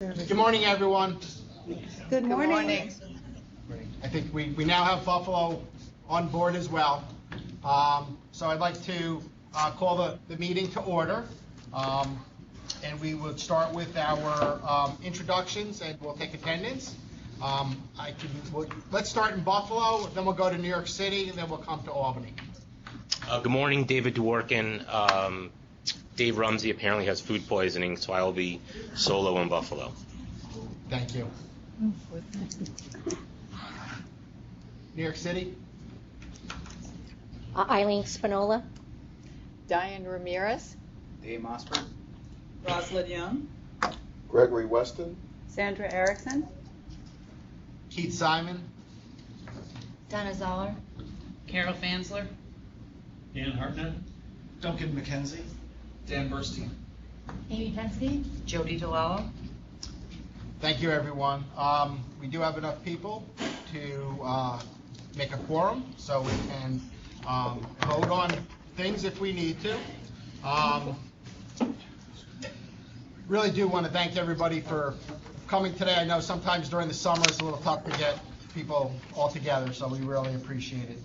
Good morning, everyone. Good morning. I think we now have Buffalo on board as well. So I'd like to call the meeting to order. And we will start with our introductions and we'll take attendance. Let's start in Buffalo, then we'll go to New York City, and then we'll come to Albany. Good morning, David Dworkin. Dave Rumsey apparently has food poisoning, so I will be solo in Buffalo. Thank you. New York City? Eileen Spinola. Diane Ramirez. Dave Mossberg. Rosalind Young. Gregory Weston. Sandra Erickson. Keith Simon? Donna Zoller. Carol Fansler. Dan Hartnett. Duncan McKenzie. Dan Burstein. Amy Pensky. Jody DeLello. Thank you, everyone. We do have enough people to make a quorum, so we can vote on things if we need to. Really do want to thank everybody for coming today. I know sometimes during the summer it's a little tough to get people all together, so we really appreciate it.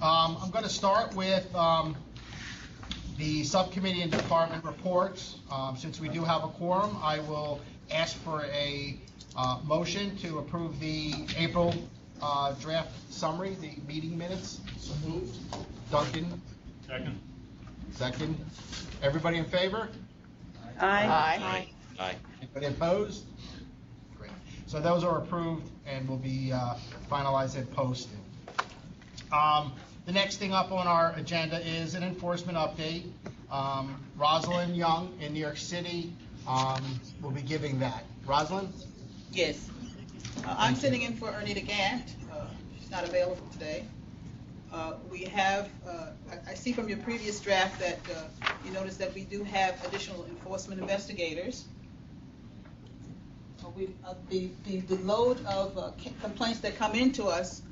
I'm going to start with the subcommittee and department reports. Since we do have a quorum, I will ask for a motion to approve the April draft summary, the meeting minutes. So moved. Duncan? Second. Second. Everybody in favor? Aye. Anybody opposed? Great. So those are approved and will be finalized and posted. The next thing up on our agenda is an enforcement update. Rosalind Young in New York City will be giving that. Rosalind? Yes. I'm sitting in for Ernita Gant. She's not available today. We have, I see from your previous draft that you notice that we do have additional enforcement investigators. The load of complaints that come into us,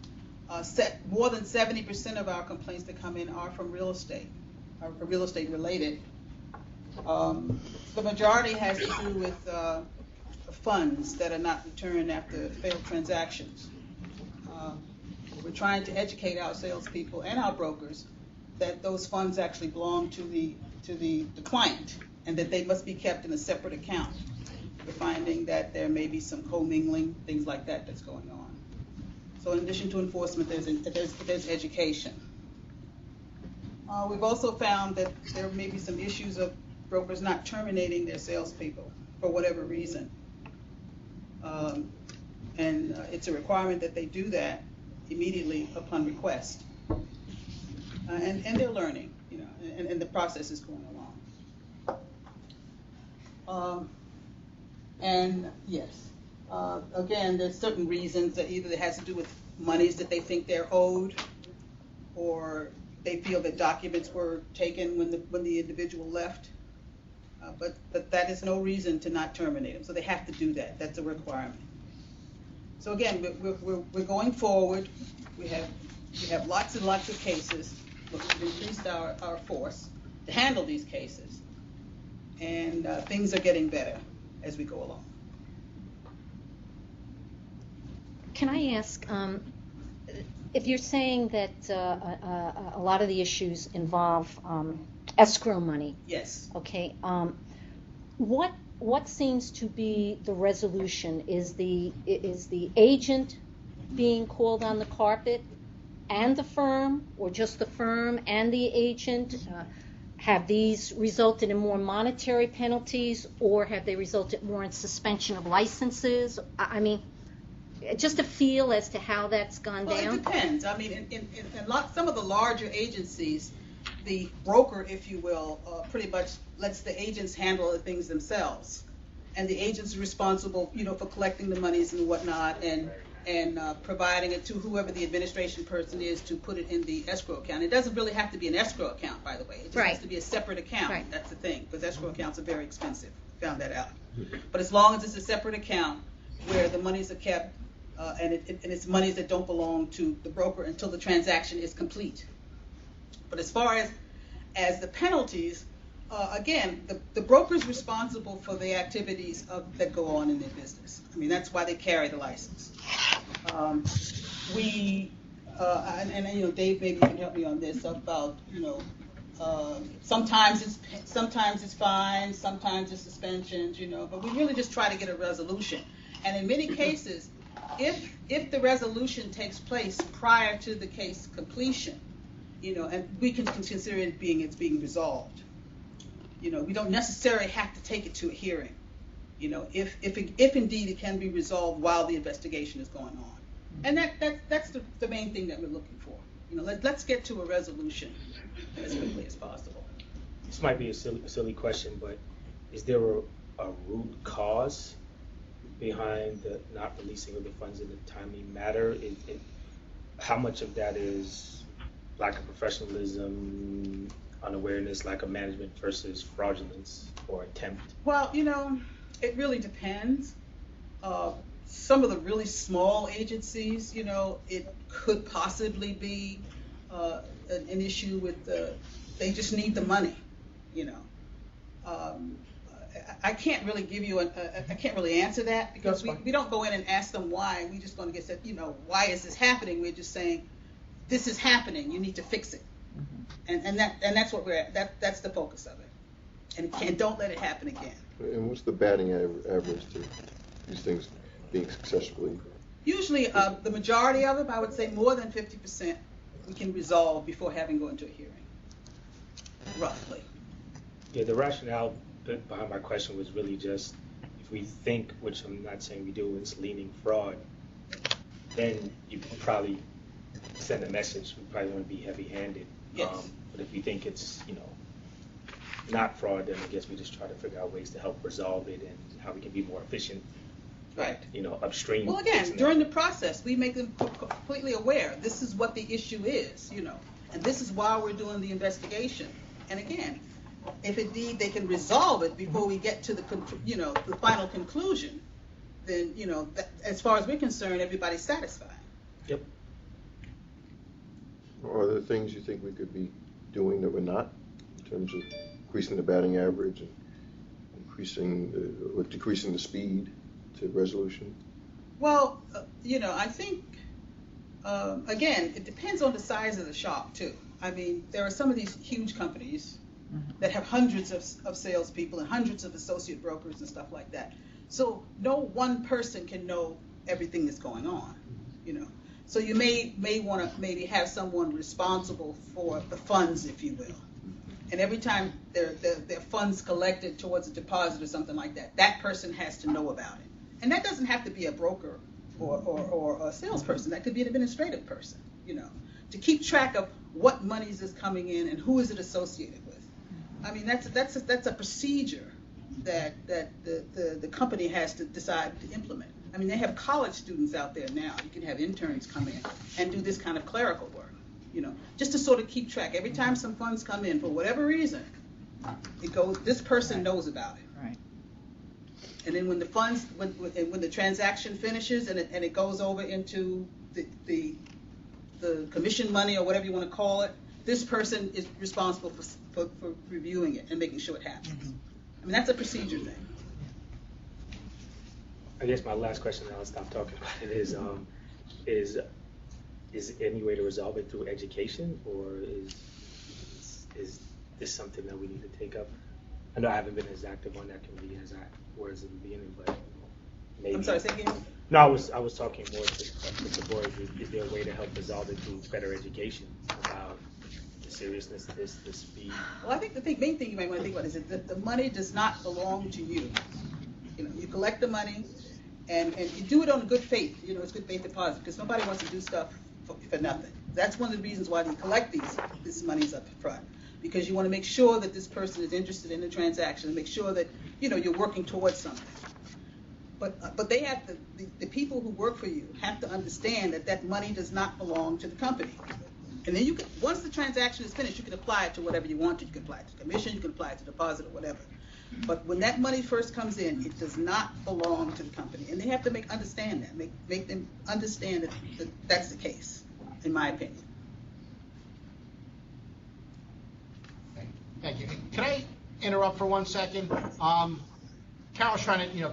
more than 70% of our complaints that come in are from real estate, are real estate related. The majority has to do with funds that are not returned after failed transactions. We're trying to educate our salespeople and our brokers that those funds actually belong to the client and that they must be kept in a separate account. We're finding that there may be some commingling, things like that that's going on. So in addition to enforcement, there's education. We've also found that there may be some issues of brokers not terminating their salespeople for whatever reason. And it's a requirement that they do that immediately upon request. And they're learning, you know, and the process is going along. And yes, again, there's certain reasons that either it has to do with monies that they think they're owed, or they feel that documents were taken when the individual left. But that is no reason to not terminate them. So they have to do that. That's a requirement. So again, we're going forward. We have lots and lots of cases. We've increased our force to handle these cases, and things are getting better as we go along. Can I ask, if you're saying that a lot of the issues involve escrow money? Yes. Okay. What seems to be the resolution? Is the agent being called on the carpet and the firm, or just the firm and the agent? Have these resulted in more monetary penalties, or have they resulted more in suspension of licenses? I mean, just a feel as to how that's gone down? Well, it depends. I mean, in some of the larger agencies, the broker, if you will, pretty much lets the agents handle the things themselves. And the agents are responsible, you know, for collecting the monies and whatnot, and providing it to whoever the administration person is to put it in the escrow account. It doesn't really have to be an escrow account, by the way. It just has to be a separate account. Right. That's the thing, because escrow accounts are very expensive. Found that out. But as long as it's a separate account where the monies are kept, and it's monies that don't belong to the broker until the transaction is complete. But as far as the penalties, again, the broker's responsible for the activities that go on in their business. I mean, that's why they carry the license. Dave, maybe you can help me on this about, sometimes it's fines, sometimes it's suspensions, but we really just try to get a resolution. And in many cases, if the resolution takes place prior to the case completion, and we can consider it being resolved. We don't necessarily have to take it to a hearing. If indeed it can be resolved while the investigation is going on. And that's the main thing that we're looking for. Let's get to a resolution as quickly as possible. This might be a silly question, but is there a root cause behind the not releasing of the funds in a timely manner? How much of that is lack of professionalism, unawareness, lack of management versus fraudulence or attempt? Well, it really depends. Some of the really small agencies, it could possibly be an issue with they just need the money, I can't really give you I can't really answer that because we don't go in and ask them why. We're just going to get said, why is this happening? We're just saying, this is happening. You need to fix it, and that's what we're at. That's the focus of it. And don't let it happen again. And what's the batting average to these things being successfully? Usually, the majority of them, I would say more than 50%, we can resolve before having to go into a hearing, roughly. Yeah, the rationale behind my question was really just if we think, which I'm not saying we do, it's leaning fraud, then you can probably send a message. We probably want to be heavy-handed. Yes. But if we think it's, not fraud, then I guess we just try to figure out ways to help resolve it and how we can be more efficient. Right. Upstream. Well, again, during the process, we make them completely aware. This is what the issue is, and this is why we're doing the investigation. And again, if indeed they can resolve it before we get to the final conclusion, then as far as we're concerned, everybody's satisfied. Yep. Are there things you think we could be doing that we're not, in terms of increasing the batting average and decreasing the speed to resolution? Well, I think again, it depends on the size of the shop too. I mean, there are some of these huge companies that have hundreds of salespeople and hundreds of associate brokers and stuff like that. So no one person can know everything that's going on, So you may want to maybe have someone responsible for the funds, if you will. And every time there are funds collected towards a deposit or something like that, that person has to know about it. And that doesn't have to be a broker or a salesperson. That could be an administrative person, to keep track of what monies is coming in and who is it associated with. I mean, that's a procedure that the company has to decide to implement. I mean, they have college students out there now. You can have interns come in and do this kind of clerical work, just to sort of keep track. Every time some funds come in, for whatever reason, it goes, this person knows about it. Right. And then when the funds, when the transaction finishes and it goes over into the commission money or whatever you want to call it, this person is responsible for reviewing it and making sure it happens. I mean, that's a procedure thing. I guess my last question, and I'll stop talking about it, is any way to resolve it through education, or is this something that we need to take up? I know I haven't been as active on that committee as I was in the beginning, but maybe. I'm sorry, say again? No, I was talking more with the board. Is there a way to help resolve it through better education about the seriousness of this, the speed? Well, I think the main thing you might want to think about is that the money does not belong to you. You collect the money, and you do it on good faith. It's good faith deposit, because nobody wants to do stuff for nothing. That's one of the reasons why you collect this monies up front, because you want to make sure that this person is interested in the transaction and make sure that you're working towards something. But they have the people who work for you have to understand that money does not belong to the company. And then once the transaction is finished, you can apply it to whatever you want to. You can apply it to commission, you can apply it to deposit or whatever. But when that money first comes in, it does not belong to the company. And they have to make them understand that that's the case, in my opinion. Thank you. Can I interrupt for 1 second? Carol's trying to,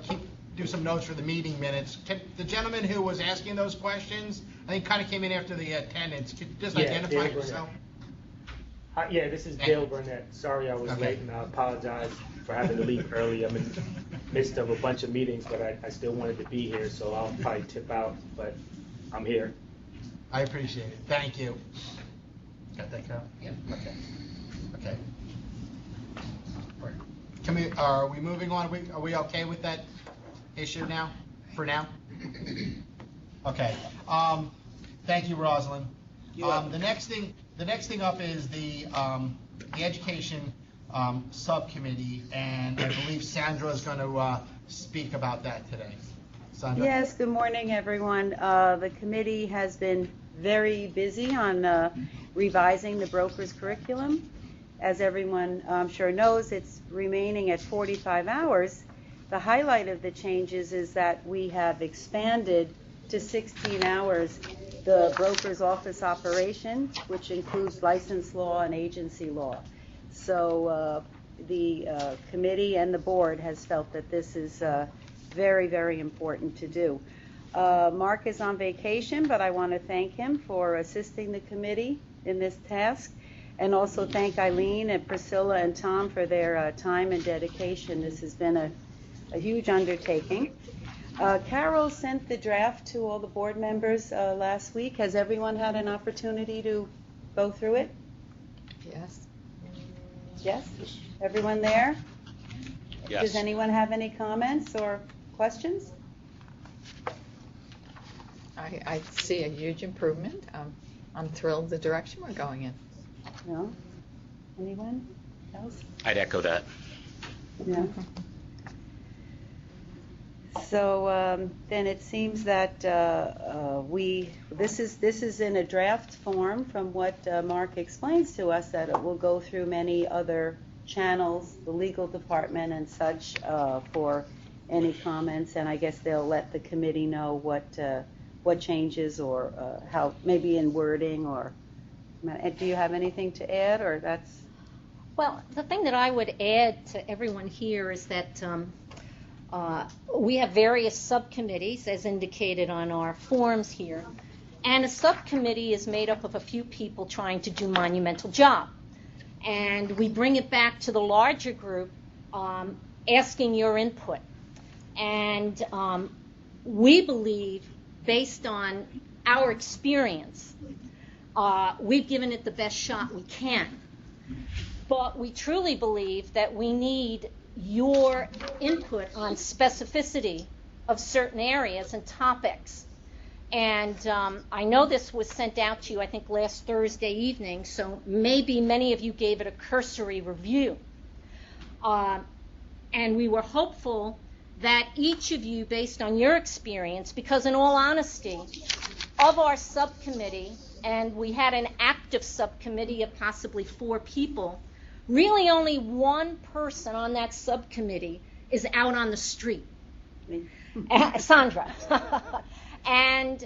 do some notes for the meeting minutes. The gentleman who was asking those questions, I think kind of came in after the attendance. Could you just identify Dale yourself? Yeah, this is Dale Burnett. Sorry I was late, and I apologize for having to leave early. I'm in the midst of a bunch of meetings, but I still wanted to be here, so I'll probably tip out, but I'm here. I appreciate it. Thank you. Got that, Carol? Yeah. Okay. Are we moving on? Are we okay with that issue now? For now? Okay. Thank you, Rosalind. The next thing up is the education subcommittee, and I believe Sandra is going to speak about that today. Sandra? Yes, good morning, everyone. The committee has been very busy on revising the broker's curriculum. As everyone I'm sure knows, it's remaining at 45 hours. The highlight of the changes is that we have expanded to 16 hours the broker's office operation, which includes license law and agency law. So the committee and the board has felt that this is very, very important to do. Mark is on vacation, but I want to thank him for assisting the committee in this task, and also thank Eileen and Priscilla and Tom for their time and dedication. This has been a huge undertaking. Carol sent the draft to all the board members last week. Has everyone had an opportunity to go through it? Yes. Yes? Everyone there? Yes. Does anyone have any comments or questions? I see a huge improvement. I'm thrilled the direction we're going in. No? Anyone else? I'd echo that. Yeah. So then it seems that this is in a draft form from what Mark explains to us, that it will go through many other channels, the legal department and such, for any comments, and I guess they'll let the committee know what changes or how, maybe in wording or. Do you have anything to add, or that's? Well, the thing that I would add to everyone here is that we have various subcommittees, as indicated on our forms here, and a subcommittee is made up of a few people trying to do a monumental job. And we bring it back to the larger group, asking your input. And we believe, based on our experience, we've given it the best shot we can. But we truly believe that we need your input on specificity of certain areas and topics. And I know this was sent out to you, I think, last Thursday evening, so maybe many of you gave it a cursory review. And we were hopeful that each of you, based on your experience, because in all honesty, of our subcommittee, and we had an active subcommittee of possibly 4 people, really only one person on that subcommittee is out on the street. Sandra. And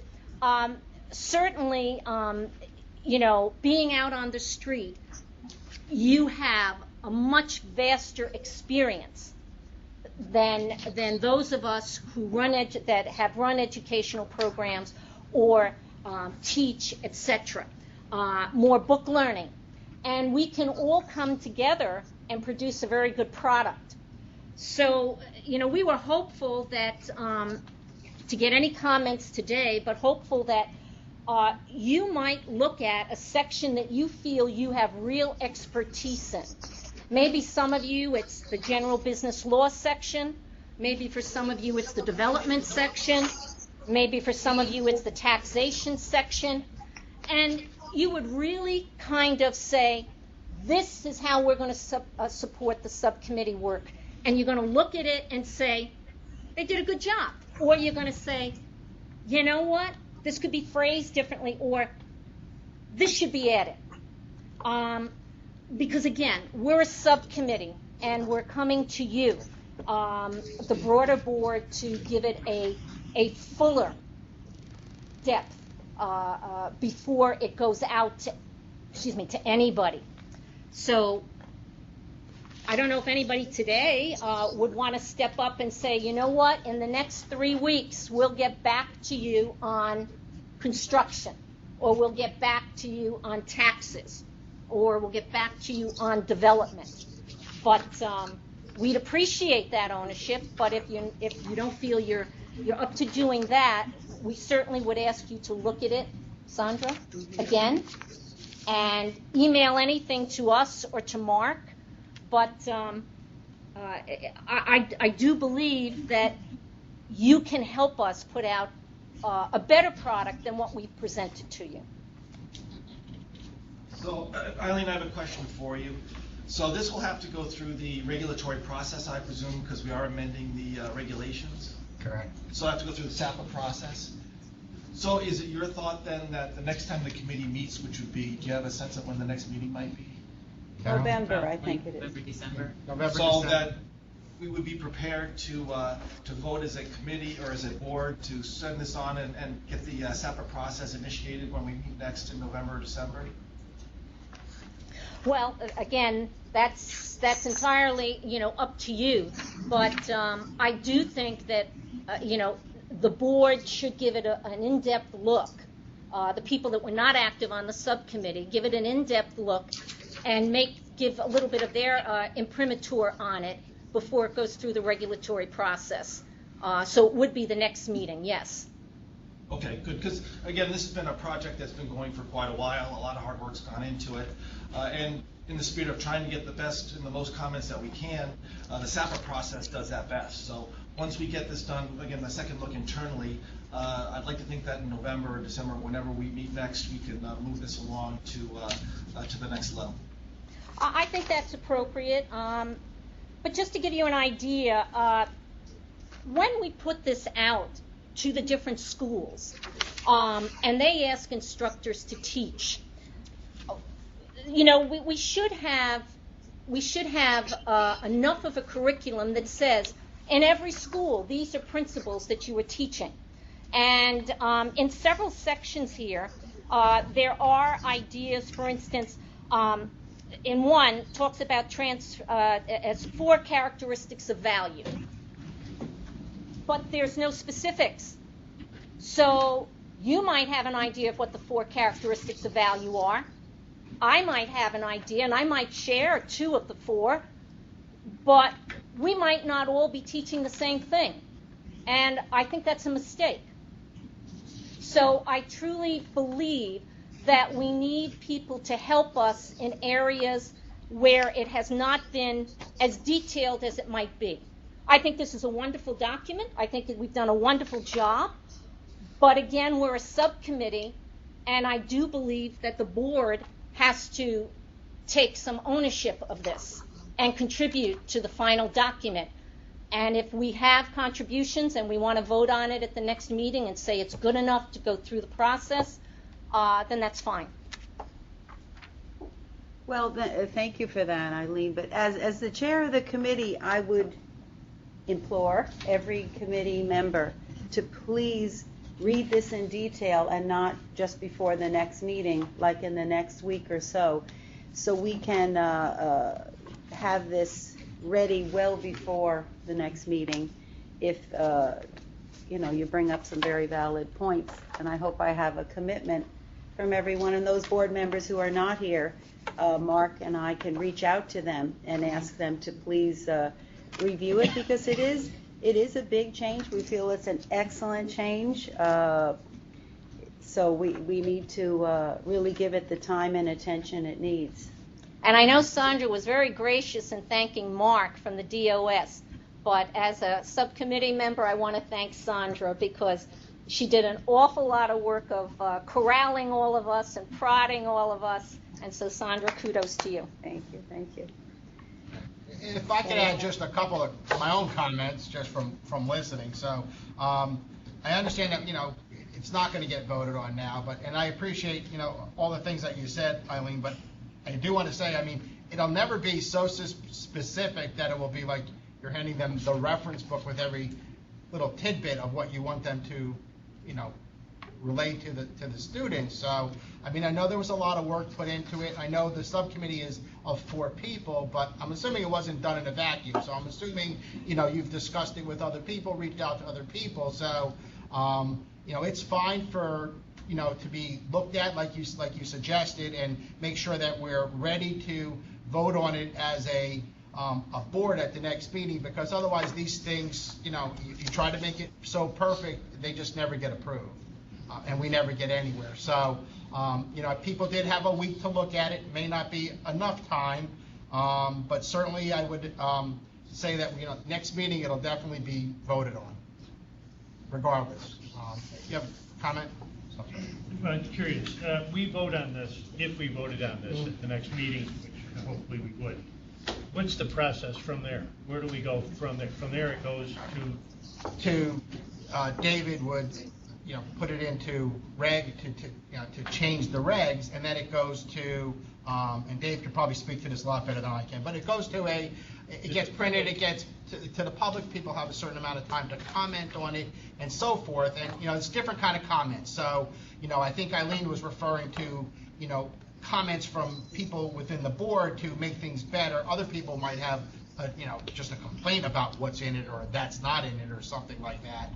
certainly, being out on the street, you have a much vaster experience than those of us who that have run educational programs or teach, etc. More book learning. And we can all come together and produce a very good product. So, we were hopeful that, to get any comments today, but hopeful that you might look at a section that you feel you have real expertise in. Maybe some of you it's the general business law section. Maybe for some of you it's the development section. Maybe for some of you it's the taxation section. And you would really kind of say, this is how we're going to support the subcommittee work. And you're going to look at it and say, they did a good job. Or you're going to say, you know what, this could be phrased differently, or this should be added. Because again, we're a subcommittee, and we're coming to you, the broader board, to give it a fuller depth before it goes out to anybody. So I don't know if anybody today would want to step up and say, you know what, in the next 3 weeks, we'll get back to you on construction, or we'll get back to you on taxes, or we'll get back to you on development. But we'd appreciate that ownership, but if you don't feel you're up to doing that, we certainly would ask you to look at it, Sandra, again, and email anything to us or to Mark. But I do believe that you can help us put out a better product than what we've presented to you. So, Eileen, I have a question for you. So this will have to go through the regulatory process, I presume, because we are amending the regulations? Correct. So I have to go through the SAPA process. So is it your thought then that the next time the committee meets, which would be, do you have a sense of when the next meeting might be? November, I think it is. November, December. November, So December. that we would be prepared to vote as a committee or as a board to send this on and get the SAPA process initiated when we meet next in November or December? Well, again, that's entirely, up to you. But I do think that, the board should give it an in-depth look. The people that were not active on the subcommittee, give it an in-depth look and give a little bit of their imprimatur on it before it goes through the regulatory process. So it would be the next meeting, yes. Okay, good, because again, this has been a project that's been going for quite a while. A lot of hard work's gone into it. And in the spirit of trying to get the best and the most comments that we can, the SAPA process does that best. So once we get this done, again, the second look internally, I'd like to think that in November or December, whenever we meet next, we can move this along to the next level. I think that's appropriate. But just to give you an idea, when we put this out to the different schools, and they ask instructors to teach, we should have enough of a curriculum that says in every school these are principles that you are teaching. And in several sections here, there are ideas. For instance, in one talks about as 4 characteristics of value, but there's no specifics. So you might have an idea of what the 4 characteristics of value are. I might have an idea, and I might share 2 of the 4, but we might not all be teaching the same thing. And I think that's a mistake. So I truly believe that we need people to help us in areas where it has not been as detailed as it might be. I think this is a wonderful document. I think that we've done a wonderful job. But again, we're a subcommittee, and I do believe that the board has to take some ownership of this and contribute to the final document. And if we have contributions and we want to vote on it at the next meeting and say it's good enough to go through the process, then that's fine. Well, thank you for that, Eileen. But as the chair of the committee, I would implore every committee member to please read this in detail and not just before the next meeting, like in the next week or so we can have this ready well before the next meeting if you bring up some very valid points. And I hope I have a commitment from everyone, and those board members who are not here, Mark and I can reach out to them and ask them to please review it, because it is a big change. We feel it's an excellent change. So we need to really give it the time and attention it needs. And I know Sandra was very gracious in thanking Mark from the DOS, but as a subcommittee member, I want to thank Sandra because she did an awful lot of work of corralling all of us and prodding all of us. And so, Sandra, kudos to you. Thank you. If I could add just a couple of my own comments just from listening. So I understand that, it's not going to get voted on now, and I appreciate, all the things that you said, Eileen, but I do want to say, it'll never be so specific that it will be like you're handing them the reference book with every little tidbit of what you want them to, relate to the students. So, I mean, I know there was a lot of work put into it. I know the subcommittee is of 4 people, but I'm assuming it wasn't done in a vacuum. So I'm assuming, you've discussed it with other people, reached out to other people. So, it's fine for, to be looked at like you suggested, and make sure that we're ready to vote on it as a board at the next meeting, because otherwise these things, if you try to make it so perfect, they just never get approved, and we never get anywhere. So, people did have a week to look at it. May not be enough time, but certainly I would say that next meeting it'll definitely be voted on, regardless. You have a comment? I'm curious, we vote on this, if we voted on this at the next meeting, which hopefully we would, what's the process from there? Where do we go from there? From there it goes to David would, put it into reg to change the regs, and then it goes to, and Dave could probably speak to this a lot better than I can, but it goes to it gets printed, it gets to the public, people have a certain amount of time to comment on it, and so forth, and, it's different kind of comments. So, I think Eileen was referring to, comments from people within the board to make things better. Other people might have, just a complaint about what's in it, or that's not in it, or something like that.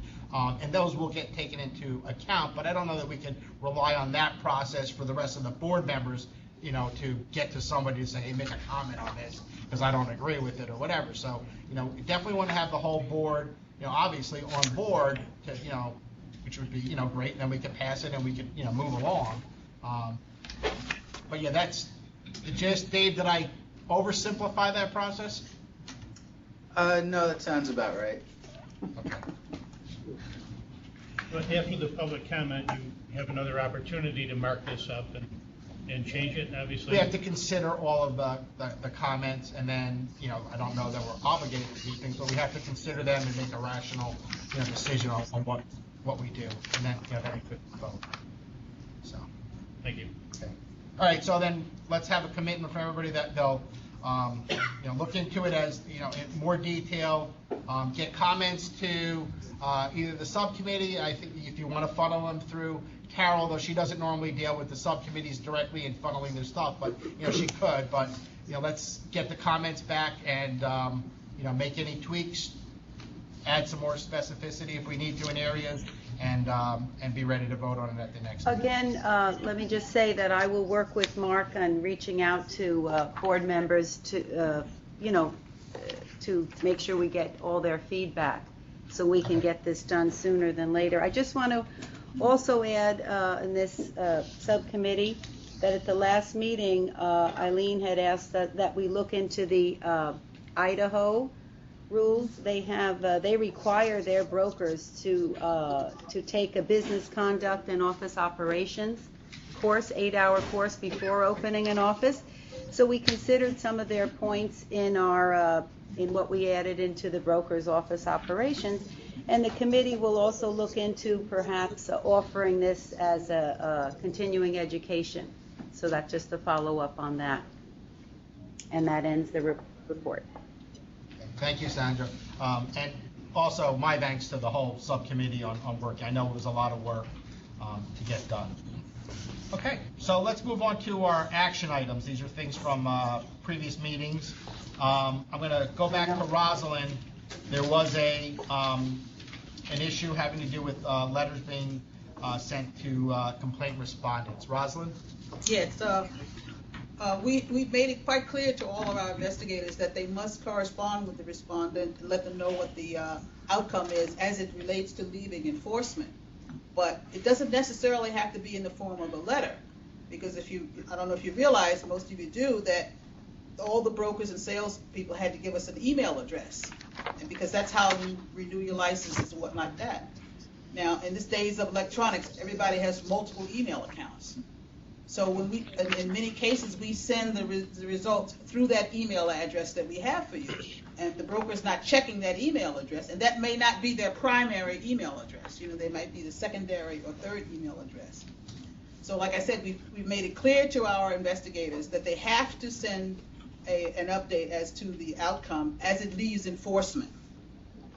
And those will get taken into account, but I don't know that we can rely on that process for the rest of the board members, to get to somebody to say, hey, make a comment on this, because I don't agree with it, or whatever. So, we definitely want to have the whole board, obviously on board to, which would be, great, and then we can pass it and we can, move along. But yeah, that's the gist. Dave, did I oversimplify that process? No, that sounds about right. Okay. But after the public comment, you have another opportunity to mark this up and change it, obviously. We have to consider all of the comments, and then, I don't know that we're obligated to do things, but we have to consider them and make a rational, decision on what we do, and then, then we could vote. So. Thank you. Okay. All right, so then let's have a commitment from everybody that they'll, look into it as, in more detail, get comments to either the subcommittee. I think if you want to funnel them through Carol, though she doesn't normally deal with the subcommittees directly in funneling their stuff, but, she could. But, let's get the comments back and, make any tweaks, add some more specificity if we need to in areas, and be ready to vote on it at the next meeting. Again, let me just say that I will work with Mark on reaching out to board members to, to make sure we get all their feedback so we can get this done sooner than later. I just want to also add in this subcommittee that at the last meeting, Eileen had asked that we look into the Idaho rules. They have they require their brokers to take a business conduct and office operations course, 8-hour course before opening an office. So we considered some of their points in our in what we added into the broker's office operations, and the committee will also look into perhaps offering this as a continuing education. So that's just a follow-up on that. And that ends the report. Thank you, Sandra. And also, my thanks to the whole subcommittee on working. I know it was a lot of work to get done. Okay, so let's move on to our action items. These are things from previous meetings. I'm going to go back to Rosalind. There was an issue having to do with letters being sent to complaint respondents. Rosalind? Yes, we've made it quite clear to all of our investigators that they must correspond with the respondent and let them know what the outcome is as it relates to leaving enforcement. But it doesn't necessarily have to be in the form of a letter, because I don't know if you realize, most of you do, that all the brokers and salespeople had to give us an email address, and because that's how you renew your licenses and whatnot like that. Now, in this days of electronics, everybody has multiple email accounts. So when in many cases, we send the results through that email address that we have for you. And the broker's not checking that email address, and that may not be their primary email address. They might be the secondary or third email address. So like I said, we've made it clear to our investigators that they have to send an update as to the outcome as it leaves enforcement.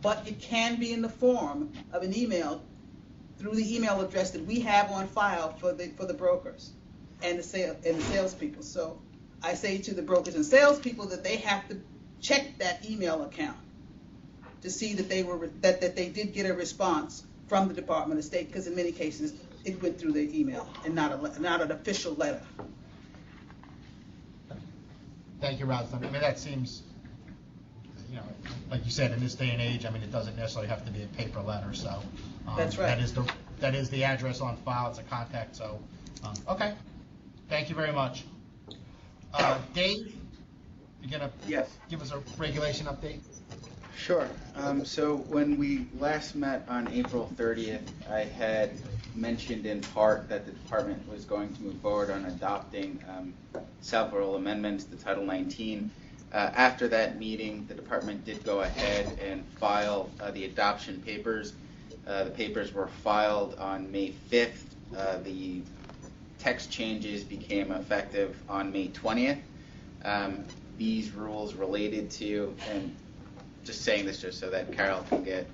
But it can be in the form of an email through the email address that we have on file for the brokers and the salespeople. So I say to the brokers and salespeople that they have to check that email account to see that they did get a response from the Department of State, because in many cases it went through their email and not an official letter. Thank you, Ralph. I mean, that seems, like you said, in this day and age, I mean, it doesn't necessarily have to be a paper letter, so. That's right. That is the address on file, it's a contact, so, okay. Thank you very much. Dave, you're gonna give us a regulation update? Sure. So when we last met on April 30th, I had mentioned in part that the department was going to move forward on adopting several amendments to Title 19. After that meeting, the department did go ahead and file the adoption papers. The papers were filed on May 5th. The text changes became effective on May 20th. These rules related to, and just saying this just so that Carol can get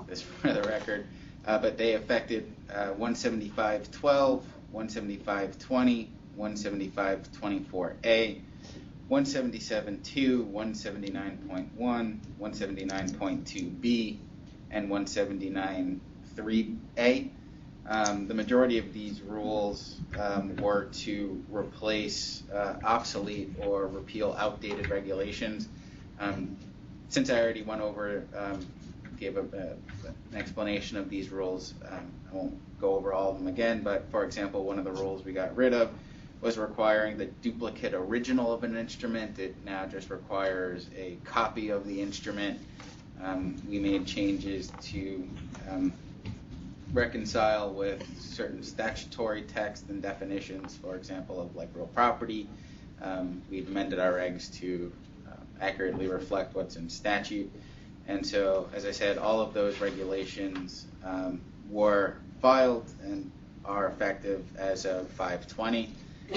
this for the record, but they affected 175.12, 175.20, 175.24A, 177.2, 179.1, 179.2B, and 179.3A. The majority of these rules were to replace obsolete or repeal outdated regulations. Since I already went over, gave an explanation of these rules, I won't go over all of them again, but for example, one of the rules we got rid of was requiring the duplicate original of an instrument. It now just requires a copy of the instrument. We made changes to reconcile with certain statutory text and definitions, for example, of like real property. We've amended our regs to accurately reflect what's in statute. And so, as I said, all of those regulations were filed and are effective as of 5/20.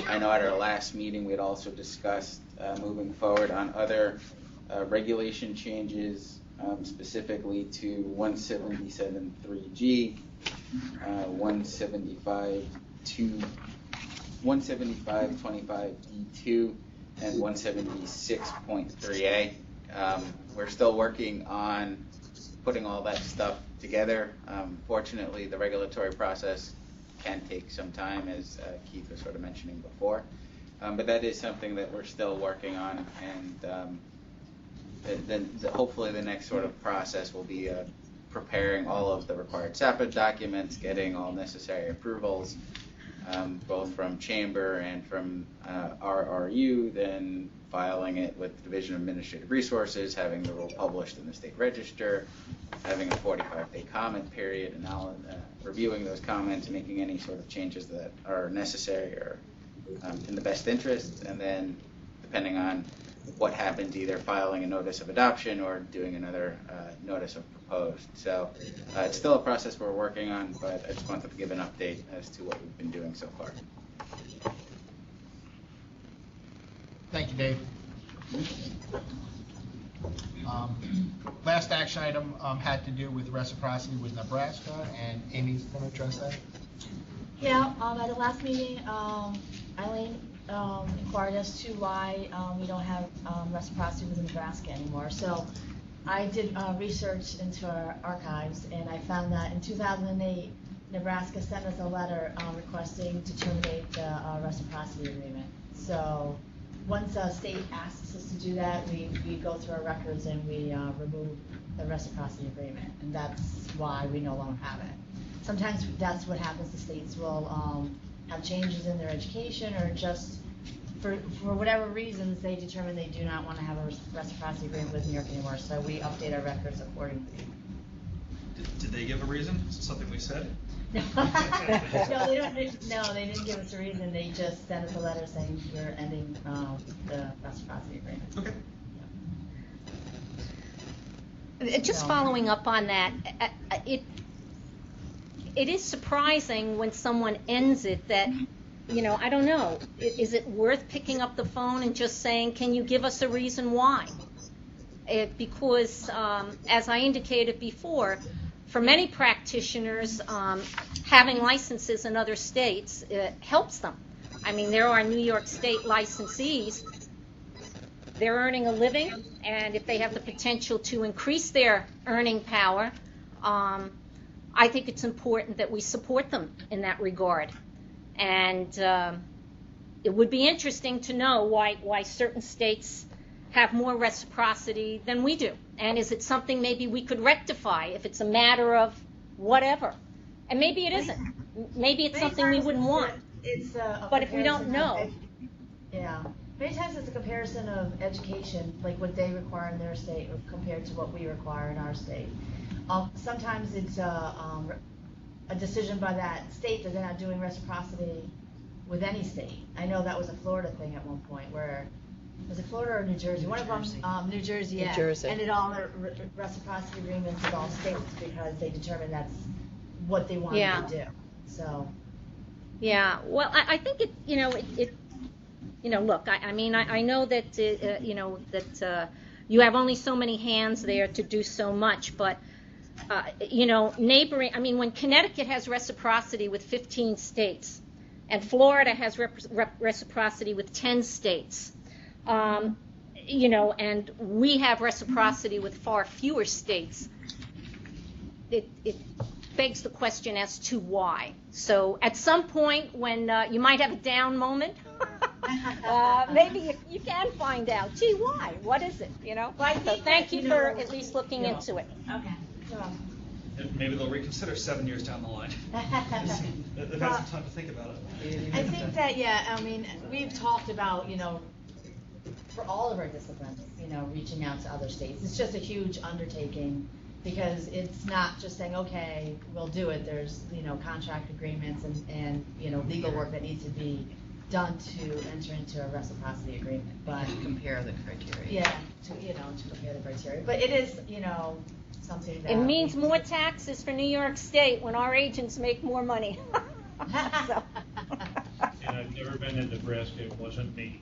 I know at our last meeting we had also discussed moving forward on other regulation changes, specifically to 177.3G, 175.25D2, and 176.3A. We're still working on putting all that stuff together. Fortunately, the regulatory process can take some time, as Keith was sort of mentioning before. But that is something that we're still working on, and then hopefully the next sort of process will be preparing all of the required SAPA documents, getting all necessary approvals, both from Chamber and from RRU, then filing it with the Division of Administrative Resources, having the rule published in the State Register, having a 45-day comment period, and now reviewing those comments and making any sort of changes that are necessary or in the best interest, and then depending on what happens, either filing a notice of adoption or doing another notice of proposed. So it's still a process we're working on, but I just wanted to give an update as to what we've been doing so far. Thank you, Dave. Last action item had to do with reciprocity with Nebraska, and Amy's going to address that. Yeah, at the last meeting, Eileen inquired as to why we don't have reciprocity with Nebraska anymore. So I did research into our archives, and I found that in 2008, Nebraska sent us a letter requesting to terminate the reciprocity agreement. So once a state asks us to do that, we go through our records and we remove the reciprocity agreement, and that's why we no longer have it. Sometimes that's what happens. The states will have changes in their education, or just for whatever reasons they determine they do not want to have a reciprocity agreement with New York anymore. So we update our records accordingly. Did they give a reason? Is it something we said? No, they don't. No, they didn't give us a reason. They just sent us a letter saying we're ending the reciprocity agreement. Okay. Just following up on that, it is surprising when someone ends it that, I don't know, is it worth picking up the phone and just saying, can you give us a reason why? Because, as I indicated before, for many practitioners, having licenses in other states helps them. I mean, there are New York State licensees. They're earning a living, and if they have the potential to increase their earning power, I think it's important that we support them in that regard. And it would be interesting to know why certain states have more reciprocity than we do. And is it something maybe we could rectify if it's a matter of whatever? And maybe it isn't. Maybe it's something we wouldn't want. But if we don't know. Yeah. Many times it's a comparison of education, like what they require in their state compared to what we require in our state. Sometimes it's a decision by that state that they're not doing reciprocity with any state. I know that was a Florida thing at one point where, was it Florida or New Jersey? One of them, New Jersey, yeah. New Jersey. Ended all their reciprocity agreements with all states because they determined that's what they wanted to do. So. Yeah, well, I think look, I mean, I know that, you have only so many hands there to do so much, but, neighboring, I mean, when Connecticut has reciprocity with 15 states, and Florida has reciprocity with 10 states, and we have reciprocity with far fewer states, it begs the question as to why. So at some point when you might have a down moment, maybe you can find out, gee, why? What is it? So thank you for at least looking into it. Okay. Maybe they'll reconsider 7 years down the line. They've had some time to think about it. I think that, I mean, we've talked about, for all of our disciplines, reaching out to other states. It's just a huge undertaking because it's not just saying, okay, we'll do it. There's, contract agreements and legal work that needs to be done to enter into a reciprocity agreement. But compare the criteria. Yeah, to compare the criteria. But it is, something that... It means more taxes for New York State when our agents make more money. So. And I've never been in Nebraska. It wasn't me.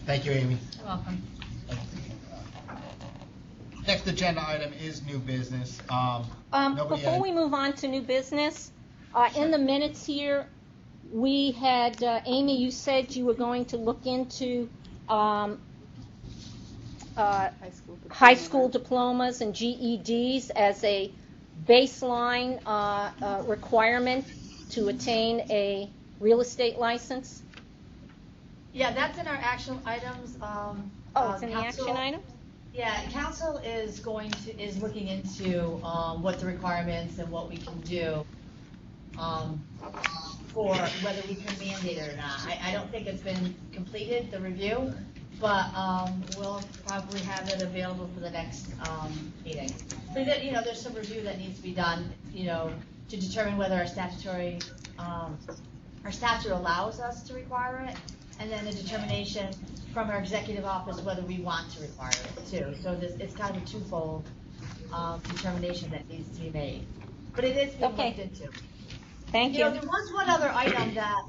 Thank you, Amy. You're welcome. Next agenda item is new business. Before we move on to new business, in the minutes here, we had, Amy, you said you were going to look into high school diplomas and GEDs as a baseline requirement to attain a real estate license? Yeah, that's in our action items. It's in the action items? Yeah, council is looking into what the requirements and what we can do for whether we can mandate it or not. I don't think it's been completed, the review, but we'll probably have it available for the next meeting. But there's some review that needs to be done, to determine whether our statute allows us to require it, and then a determination from our executive office whether we want to require it too. So it's kind of a twofold determination that needs to be made. But it is being looked into. Thank you. There was one other item that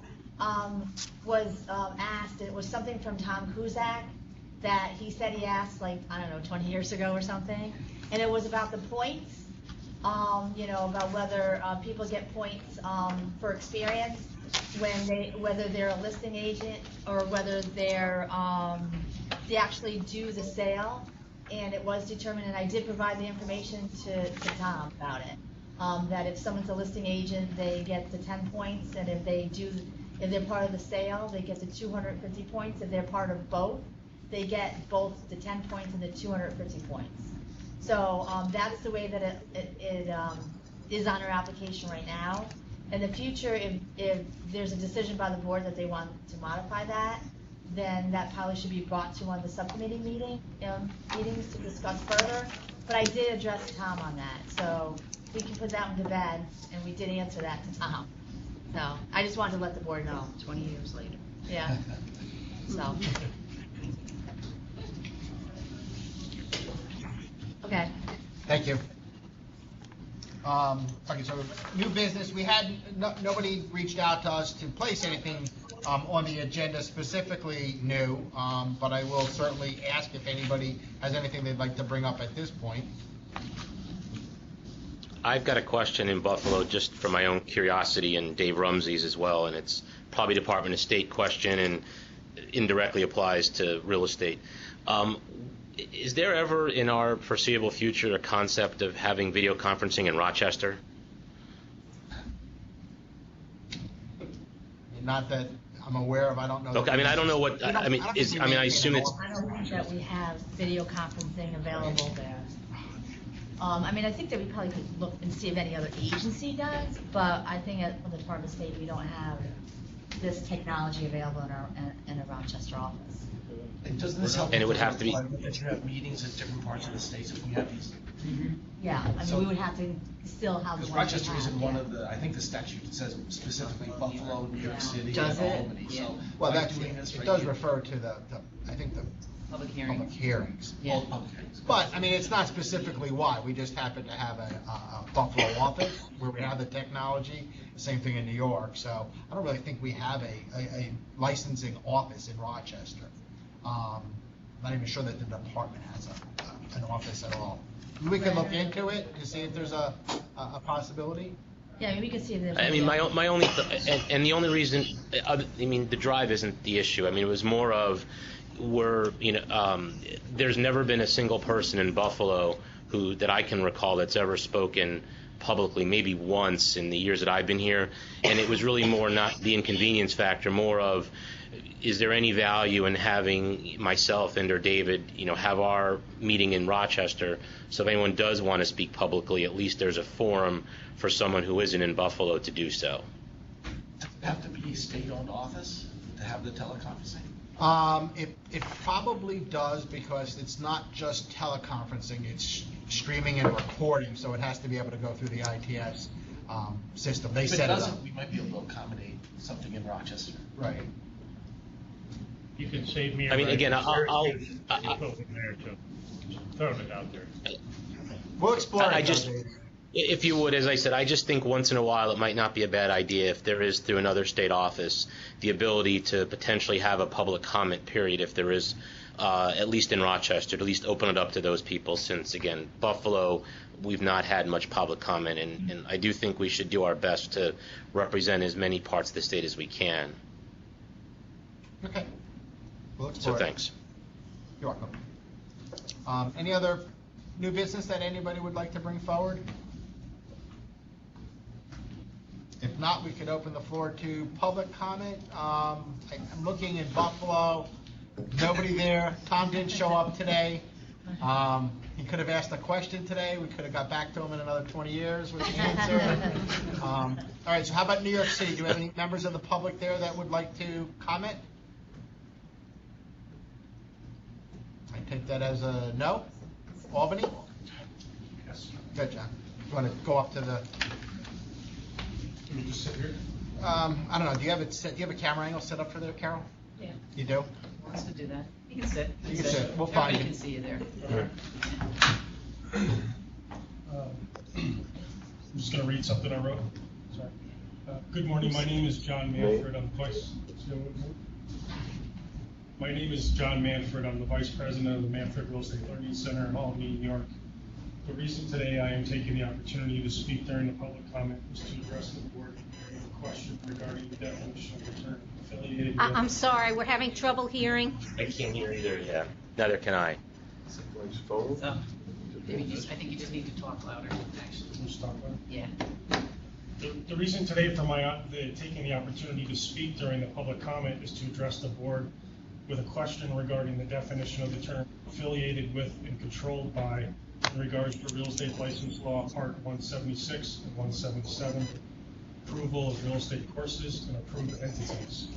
was asked, and it was something from Tom Kuzak that he said he asked 20 years ago or something, and it was about the points, about whether people get points for experience whether they're a listing agent or whether they actually do the sale. And it was determined, and I did provide the information to Tom about it, that if someone's a listing agent, they get the 10 points, and if they're part of the sale, they get the 250 points. If they're part of both, they get both the 10 points and the 250 points. So that's the way that it is on our application right now. In the future, if there's a decision by the board that they want to modify that, then that probably should be brought to one of the subcommittee meetings to discuss further. But I did address Tom on that, so we can put that one to bed, and we did answer that to Tom. So I just wanted to let the board know. 20 years later. Yeah. So. Okay. Thank you. Okay, so new business. We had nobody reached out to us to place anything on the agenda specifically new, but I will certainly ask if anybody has anything they'd like to bring up at this point. I've got a question in Buffalo just for my own curiosity and Dave Rumsey's as well, and it's probably Department of State question and indirectly applies to real estate. Is there ever in our foreseeable future a concept of having video conferencing in Rochester? Not that I'm aware of, I don't know. Okay, I mean, I don't know what, I assume it's, I don't think that we have video conferencing available there. I mean, I think that we probably could look and see if any other agency does, but I think at the Department of State, we don't have this technology available in a Rochester office. And doesn't this help? And it would have to be- That you have meetings in different parts of the states if we have these. Yeah, I mean, So- we would have to still have the Because ones we Rochester have, isn't one yeah. of the, I think the statute says specifically Buffalo, New York City, Does and it? Albany, so. Well, by that's, doing this it right does here- refer to the, I think the Public public hearings. Yeah. Oh, okay. But, I mean, it's not specifically why, we just happen to have a Buffalo office where we have the technology, same thing in New York, so I don't really think we have a licensing office in Rochester. Not even sure that the department has an office at all. We can look into it to see if there's a possibility. Yeah, I mean, we can see if there's. I mean, my only, and the only reason, I mean, the drive isn't the issue. I mean, it was more of, there's never been a single person in Buffalo that I can recall that's ever spoken publicly, maybe once in the years that I've been here, and it was really more not the inconvenience factor, more of, is there any value in having myself and or David, have our meeting in Rochester, so if anyone does want to speak publicly, at least there's a forum for someone who isn't in Buffalo to do so. Does it have to be a state-owned office to have the teleconferencing? It probably does, because it's not just teleconferencing, it's streaming and recording, so it has to be able to go through the ITS system. They If it set it up. doesn't, we might be able to accommodate something in Rochester. Right. You can save me. I mean, again, I'll there too. Throwing it out there. We'll explore it. I just, if you would, as I said, I just think once in a while it might not be a bad idea if there is through another state office the ability to potentially have a public comment period if there is, at least in Rochester, to at least open it up to those people, since again, Buffalo, we've not had much public comment, and I do think we should do our best to represent as many parts of the state as we can. Okay. We'll So explore it. thanks. You're welcome. Any other new business that anybody would like to bring forward? If not, we could open the floor to public comment. I'm looking in Buffalo, nobody there. Tom didn't show up today. He could have asked a question today. We could have got back to him in another 20 years with the answer. All right, so how about New York City? Do you have any members of the public there that would like to comment? I take that as a no. Albany? Yes. Good, John. You want to go up to the? Can you just sit here? I don't know. Do you have a camera angle set up for there, Carol? Yeah. You do? Wants to do that. You can sit. You can sit. We'll find Everybody you. can see you there. I'm just going to read something I wrote. Sorry. Good morning. My name is John Manfred. I'm vice. My name is John Manfred. I'm the vice president of the Manfred Real Estate Learning Center in Albany, New York. The reason today I am taking the opportunity to speak during the public comment is to address the board a question regarding the definition of the term affiliated. I'm sorry, we're having trouble hearing. I can't hear either. Yeah. Neither can I. Someone's phone? So, maybe I think you just need to talk louder, actually. Just talk about it. Yeah. The reason today for taking the opportunity to speak during the public comment is to address the board with a question regarding the definition of the term affiliated with and controlled by in regards to real estate license law, Part 176 and 177, approval of real estate courses and approved entities.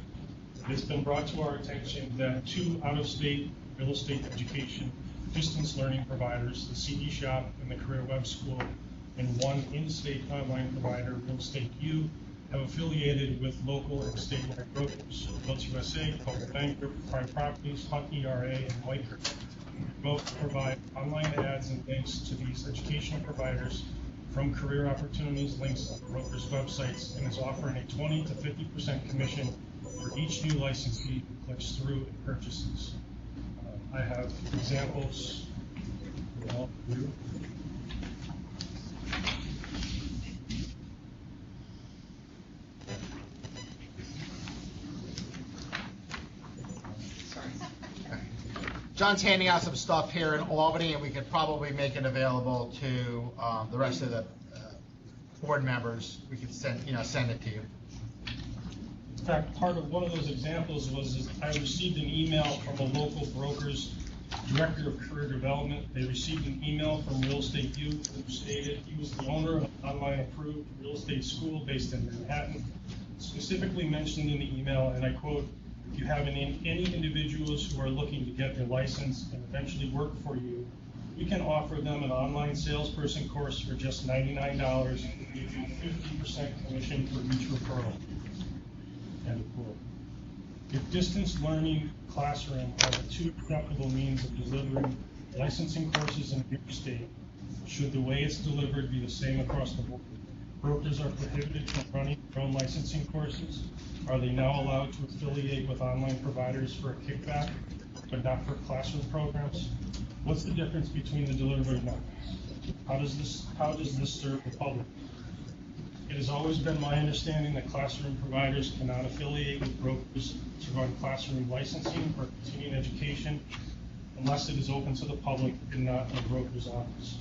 It has been brought to our attention that 2 out-of-state real estate education distance learning providers, the CE Shop and the Career Web School, and 1 in-state online provider, Real Estate U, have affiliated with local and statewide brokers, Realty USA, Coldwell Banker, Prime Properties, Hunt ERA, and Whiker. Both provide online ads and links to these educational providers from career opportunities links on the brokers' websites, and is offering a 20 to 50% commission for each new licensee who clicks through and purchases. I have examples for all of you. John's handing out some stuff here in Albany, and we could probably make it available to the rest of the board members. We could send it to you. In fact, part of one of those examples was I received an email from a local broker's director of career development. They received an email from Real Estate Youth who stated he was the owner of an online approved real estate school based in Manhattan. Specifically mentioned in the email, and I quote, "If you have any individuals who are looking to get their license and eventually work for you, we can offer them an online salesperson course for just $99 and give you 50% commission for each referral." End quote. If distance learning classroom are the two acceptable means of delivering licensing courses in your state, should the way it's delivered be the same across the board? Brokers are prohibited from running their own licensing courses. Are they now allowed to affiliate with online providers for a kickback, but not for classroom programs? What's the difference between the delivery methods? How does this serve the public? It has always been my understanding that classroom providers cannot affiliate with brokers to run classroom licensing or continuing education unless it is open to the public and not in a broker's office.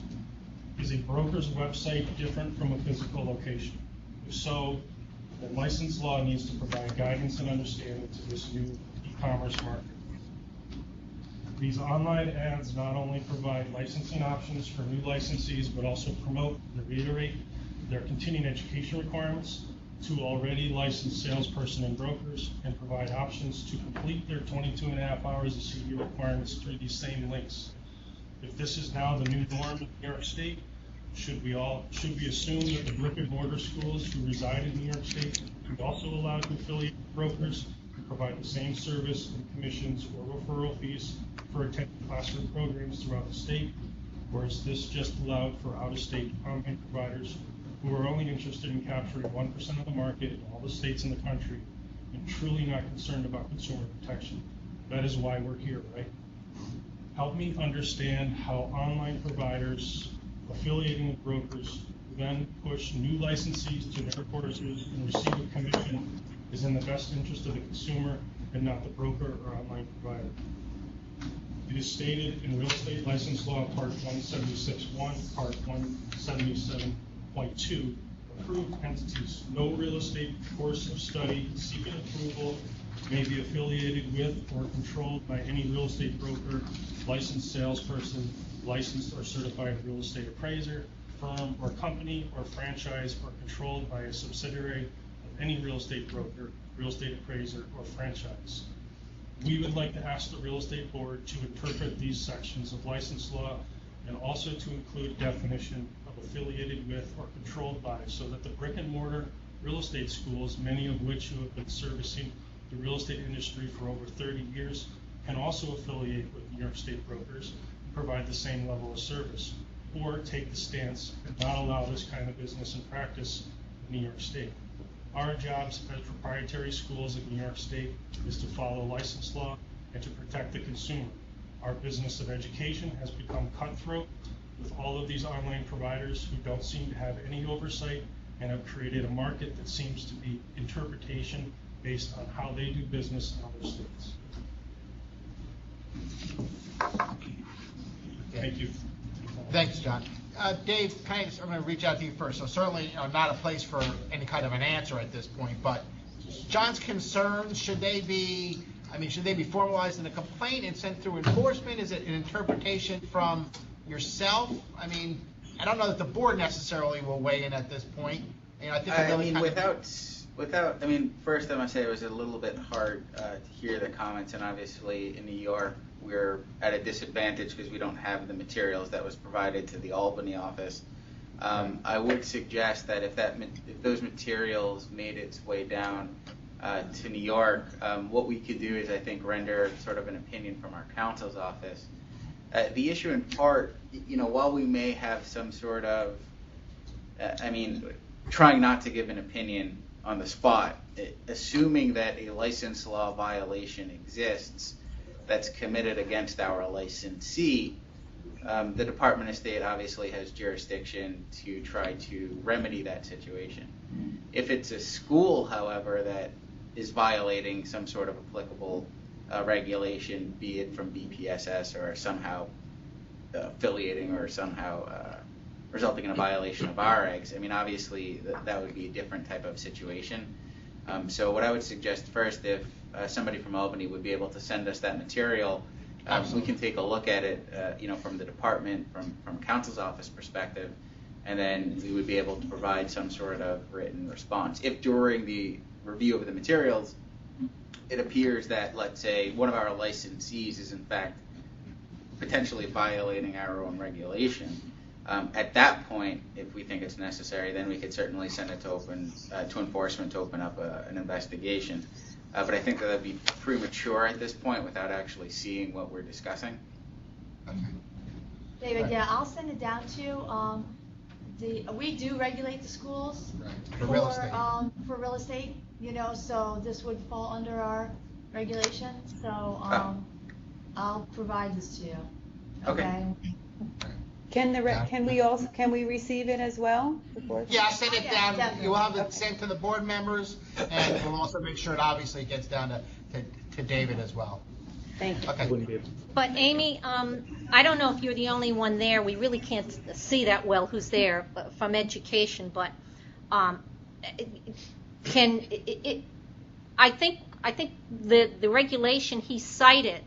Is a broker's website different from a physical location? If so, then license law needs to provide guidance and understanding to this new e-commerce market. These online ads not only provide licensing options for new licensees, but also promote and reiterate their continuing education requirements to already licensed salesperson and brokers, and provide options to complete their 22.5 hours of CD requirements through these same links. If this is now the new norm in New York State, should we assume that the brick and mortar schools who reside in New York State are also allowed to affiliate with brokers and provide the same service and commissions or referral fees for attending classroom programs throughout the state? Or is this just allowed for out-of-state online providers who are only interested in capturing 1% of the market in all the states in the country and truly not concerned about consumer protection? That is why we're here, right? Help me understand how online providers affiliating with brokers who then push new licensees to their courses and receive a commission is in the best interest of the consumer and not the broker or online provider. It is stated in Real Estate License Law, Part 176.1, Part 177.2, approved entities. No real estate course of study seeking approval may be affiliated with or controlled by any real estate broker, licensed salesperson, licensed or certified real estate appraiser, firm or company or franchise, or controlled by a subsidiary of any real estate broker, real estate appraiser, or franchise. We would like to ask the Real Estate Board to interpret these sections of license law and also to include definition of affiliated with or controlled by, so that the brick and mortar real estate schools, many of which who have been servicing the real estate industry for over 30 years, can also affiliate with New York State brokers and provide the same level of service, or take the stance and not allow this kind of business and practice in New York State. Our jobs as proprietary schools in New York State is to follow license law and to protect the consumer. Our business of education has become cutthroat with all of these online providers who don't seem to have any oversight and have created a market that seems to be interpretation based on how they do business in other states. Thank you. Thanks, John. Dave, I'm going to reach out to you first. So certainly, not a place for any kind of an answer at this point, but John's concerns, should they be formalized in a complaint and sent through enforcement? Is it an interpretation from yourself? I mean, I don't know that the board necessarily will weigh in at this point. First I must say it was a little bit hard to hear the comments, and obviously in New York we're at a disadvantage because we don't have the materials that was provided to the Albany office. I would suggest that if those materials made its way down to New York, what we could do is, I think, render sort of an opinion from our counsel's office. The issue in part, while we may have some sort of, trying not to give an opinion on the spot. Assuming that a license law violation exists that's committed against our licensee, the Department of State obviously has jurisdiction to try to remedy that situation. If it's a school, however, that is violating some sort of applicable regulation, be it from BPSS or somehow affiliating or somehow resulting in a violation of our regs, I mean, obviously that would be a different type of situation. So what I would suggest first, if somebody from Albany would be able to send us that material, we can take a look at it, from the department, from counsel's office perspective, and then we would be able to provide some sort of written response. If during the review of the materials, it appears that, let's say, one of our licensees is in fact potentially violating our own regulation, at that point, if we think it's necessary, then we could certainly send it to enforcement to open up an investigation. But I think that would be premature at this point without actually seeing what we're discussing. David, yeah, I'll send it down to we do regulate the schools For real estate. For real estate, so this would fall under our regulation. So I'll provide this to you. Okay. Can we receive it as well? Yeah, I'll send it down. Definitely. You'll have it sent to the board members, and we'll also make sure it obviously gets down to David as well. Thank you. Okay. But Amy, I don't know if you're the only one there. We really can't see that well who's there from education, but I think the regulation he cited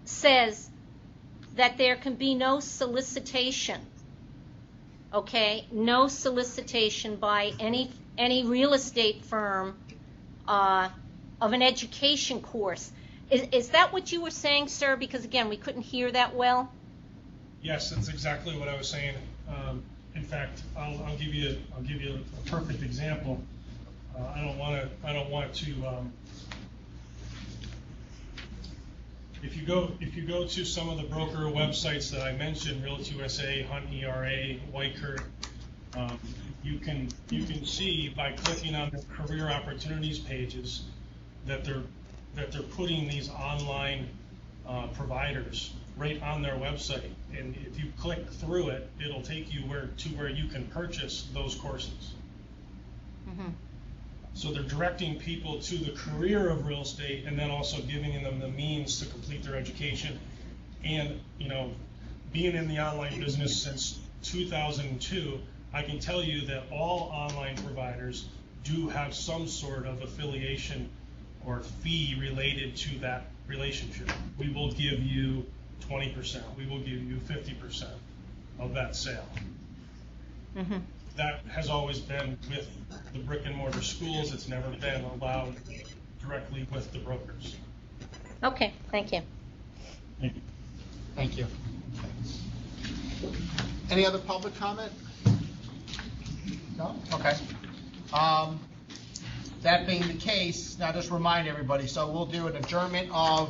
says that there can be no solicitation. Okay, no solicitation by any real estate firm of an education course. Is that what you were saying, sir? Because again, we couldn't hear that well. Yes, that's exactly what I was saying. In fact, I'll give you a perfect example. I don't want to. If you go to some of the broker websites that I mentioned, Realty USA, Hunt ERA, Weichert, you can see by clicking on the career opportunities pages that they're putting these online providers right on their website, and if you click through it, it'll take you where you can purchase those courses. Mm-hmm. So they're directing people to the career of real estate, and then also giving them the means to complete their education. And being in the online business since 2002, I can tell you that all online providers do have some sort of affiliation or fee related to that relationship. We will give you 20%. We will give you 50% of that sale. Mm-hmm. That has always been with the brick and mortar schools. It's never been allowed directly with the brokers. Okay, thank you. Thank you. Thank you. Any other public comment? No? Okay. That being the case, now just remind everybody, so we'll do an adjournment of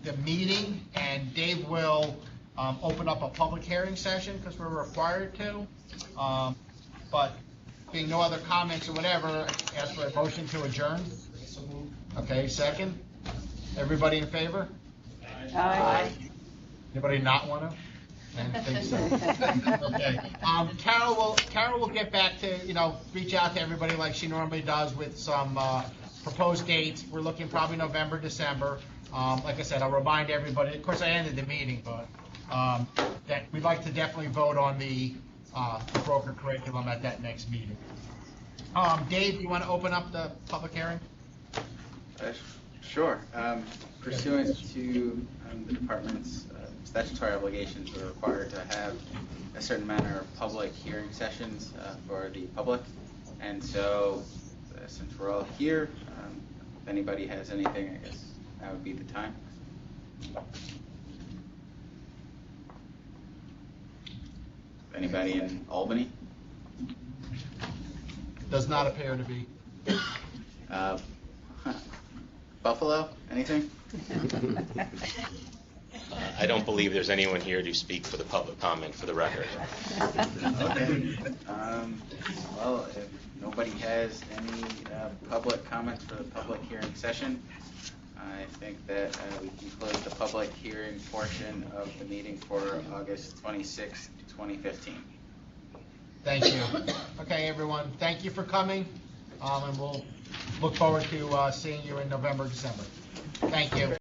the meeting, and Dave will open up a public hearing session because we're required to. But being no other comments or whatever, ask for a motion to adjourn. Okay, second. Everybody in favor? Aye. Anybody not want to? I didn't think so. Okay. Carol will get back to, reach out to everybody like she normally does with some proposed dates. We're looking probably November, December. Like I said, I'll remind everybody, of course I ended the meeting, but that we'd like to definitely vote on the broker curriculum at that next meeting. Dave, you want to open up the public hearing? Sure. Pursuant to the department's statutory obligations, we're required to have a certain manner of public hearing sessions for the public. And so, since we're all here, if anybody has anything, I guess that would be the time. Anybody in Albany? Does not appear to be. Buffalo? Anything? I don't believe there's anyone here to speak for the public comment, for the record. Okay. Well, if nobody has any public comments for the public hearing session, I think that we can close the public hearing portion of the meeting for August 26, 2015. Thank you. Okay, everyone, thank you for coming, and we'll look forward to seeing you in November, December. Thank you.